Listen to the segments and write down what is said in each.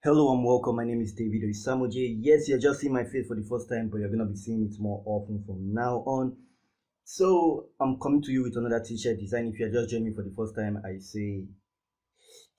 Hello and welcome. My name is David Isamoje. Yes, you're just seeing my face for the first time, but you're gonna be seeing it more often from now on. So I'm coming to you with another t-shirt design. If you're just joining me for the first time, I say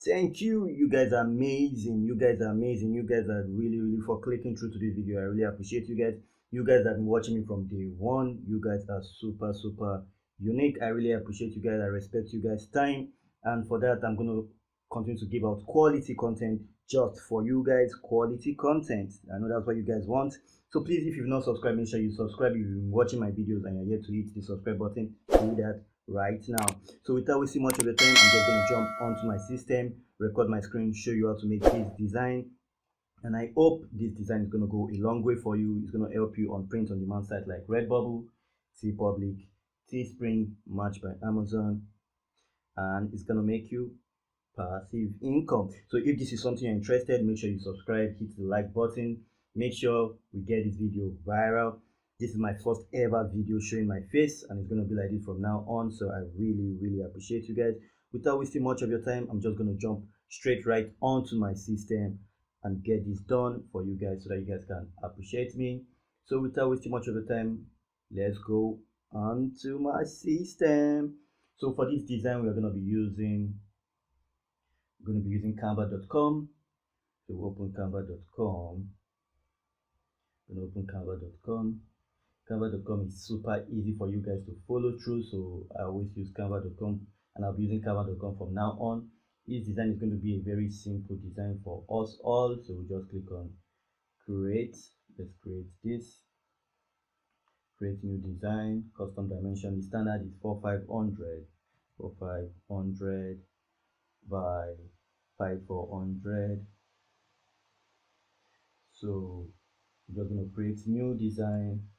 thank you. You guys are amazing. You guys are amazing. You guys are really for clicking through to this video. I really appreciate you guys. You guys have been watching me from day one. You guys are super unique. I really appreciate you guys. I respect you guys' time, and for that I'm gonna continue to give out quality content just for you guys. Quality content. I know that's what you guys want. So please, if you've not subscribed, make sure you subscribe. If you've been watching my videos and you're yet to hit the subscribe button, do that right now. So without wasting much of your time, I'm just going to jump onto my system, record my screen, show you how to make this design. And I hope this design is going to go a long way for you. It's going to help you on print on demand sites like Redbubble, TeePublic, Teespring, Match by Amazon, and it's going to make you passive income. So if this is something you're interested, make sure you subscribe, hit the like button, make sure we get this video viral. This is my first ever video showing my face, and it's going to be like this from now on. So I really appreciate you guys. Without wasting much of your time, I'm just going to jump straight right onto my system and get this done for you guys so that you guys can appreciate me. So without wasting much of your time, let's go onto my system. So for this design, we're going to be using Canva.com. So we'll open Canva.com. Canva.com is super easy for you guys to follow through, so I always use Canva.com, and I'll be using Canva.com from now on. This design is going to be a very simple design for us all, so we'll just click on create. Let's create this. Create new design, custom dimension. The standard is 4500 by 5400. So we're just going to create new design,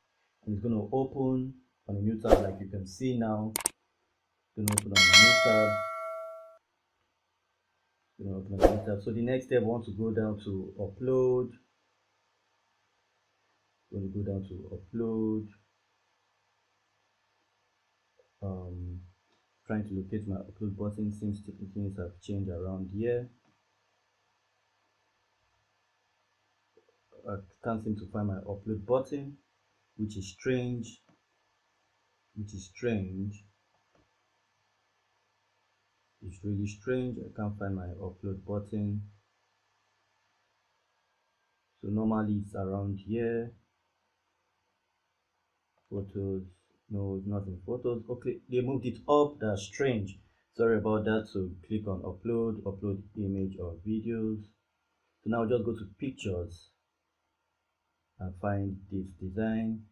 and it's going to open on a new tab. Like you can see now, it's going to open on a new tab. So the next step, I want to go down to upload. Trying to locate my upload button. Seems things have changed around here. I can't seem to find my upload button, which is strange. It's really strange. I can't find my upload button. So normally it's around here. Photos, no, it's not in photos. Okay, they moved it up. That's strange. Sorry about that. So click on upload image or videos. So now just go to pictures and find this design.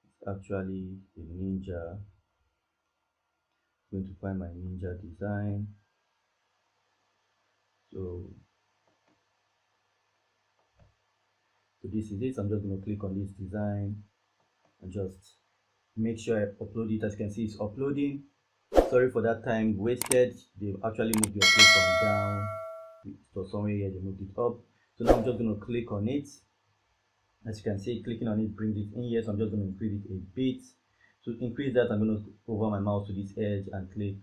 It's actually a ninja. I'm going to find my ninja design. So this is it. I'm just going to click on this design and just make sure I upload it. As you can see, it's uploading. Sorry for that time wasted. They actually moved the upload from down to somewhere here. They moved it up. So now I'm just going to click on it. As you can see, clicking on it brings it in here. So I'm just going to increase it a bit. To increase that, I'm going to over my mouse to this edge and click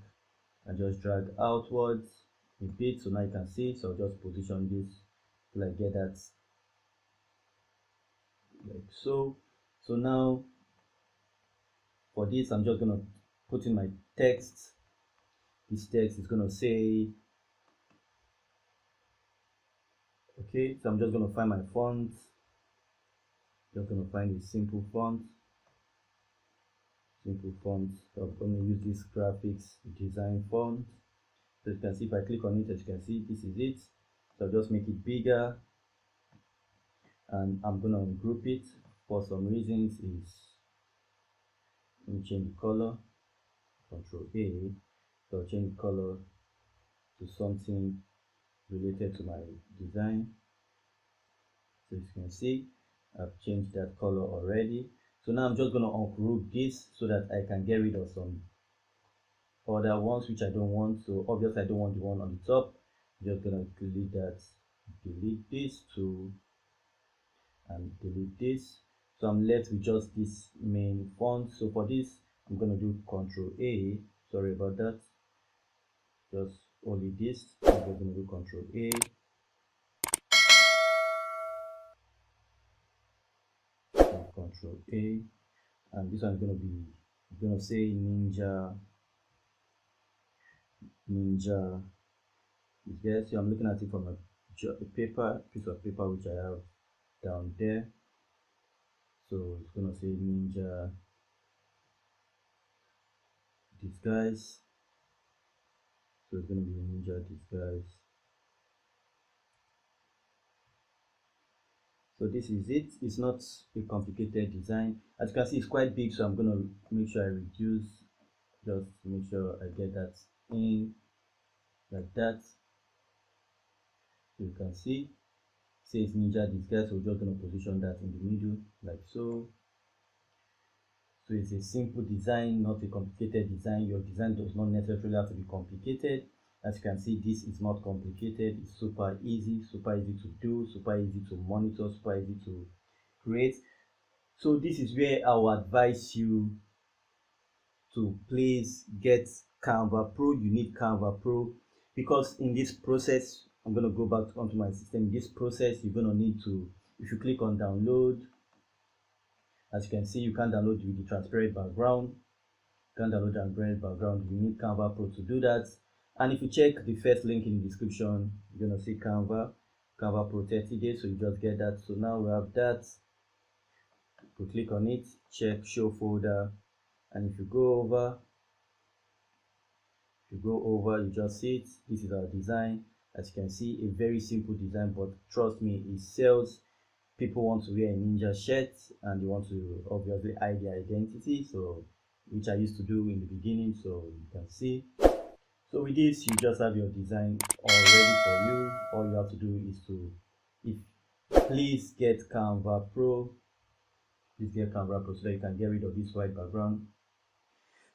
and just drag outwards a bit. So now you can see. So I'll just position this till I get that like so. So now for this, I'm just going to put in my text. This text is going to say, okay, so I'm just going to find my font. Just going to find a simple font. So I'm going to use this graphics design font. So you can see, if I click on it, as you can see, this is it. So I'll just make it bigger, and I'm going to group it for some reasons. Let me change the color, Control A. So I'll change the color to something related to my design. So as you can see, I've changed that color already. So now I'm just going to ungroup this so that I can get rid of some other ones which I don't want. So obviously I don't want the one on the top. I'm just going to delete that, delete this too, and delete this. So I'm left with just this main font. So for this, I'm going to do Control A. Sorry about that. Just only this. I'm just going to do Control A. Control A, and this one is going to be, I'm going to say ninja. Yes, I'm looking at it from a piece of paper which I have down there. So it's going to say ninja disguise. So it's going to be ninja disguise. So this is it. It's not a complicated design. As you can see, it's quite big, so I'm going to make sure I reduce, just to make sure I get that in like that. So you can see, says ninja disguise, so we're just going to position that in the middle like so. So it's a simple design, not a complicated design. Your design does not necessarily have to be complicated. As you can see, this is not complicated. It's super easy to do, super easy to monitor, super easy to create. So this is where I will advise you to please get Canva Pro. You need Canva Pro, because in this process, I'm going to go back onto my system. In this process, you're going to need to, if you click on download, as you can see, you can download with the transparent background. You can download transparent background. You need Canva Pro to do that. And if you check the first link in the description, you're going to see Canva Pro 30 days. So you just get that. So now we have that. You click on it, check show folder, and if you go over, you just see it. This is our design. As you can see, a very simple design, but trust me, it sells. People want to wear a ninja shirt and they want to obviously hide their identity, so which I used to do in the beginning. So you can see, so with this you just have your design all ready for you. All you have to do is to, please get Canva Pro. Please get Canva Pro so that you can get rid of this white background.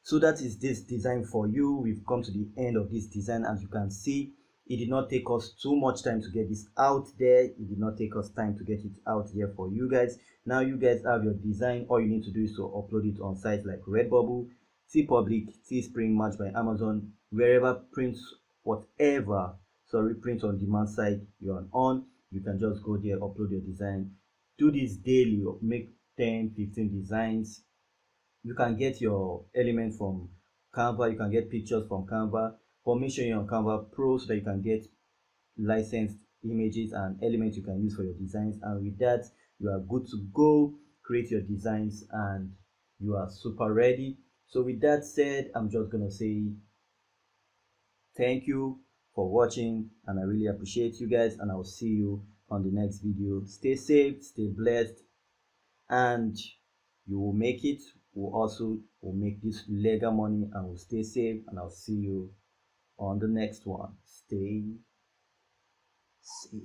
So that is this design for you. We've come to the end of this design. As you can see, it did not take us too much time to get this out there. It did not take us time to get it out there for you guys. Now you guys have your design. All you need to do is to upload it on sites like Redbubble, TeePublic, Teespring, Match by Amazon, wherever prints, whatever, print on demand site you're on, you can just go there, upload your design. Do this daily, make 10-15 designs. You can get your elements from Canva, you can get pictures from Canva, but make sure you're on Canva Pro so that you can get licensed images and elements you can use for your designs. And with that, you are good to go, create your designs, and you are super ready. So with that said, I'm just gonna say thank you for watching, and I really appreciate you guys, and I'll see you on the next video. Stay safe, stay blessed, and you will make it. Will make this legal money, and will stay safe, and I'll see you on the next one. Stay safe.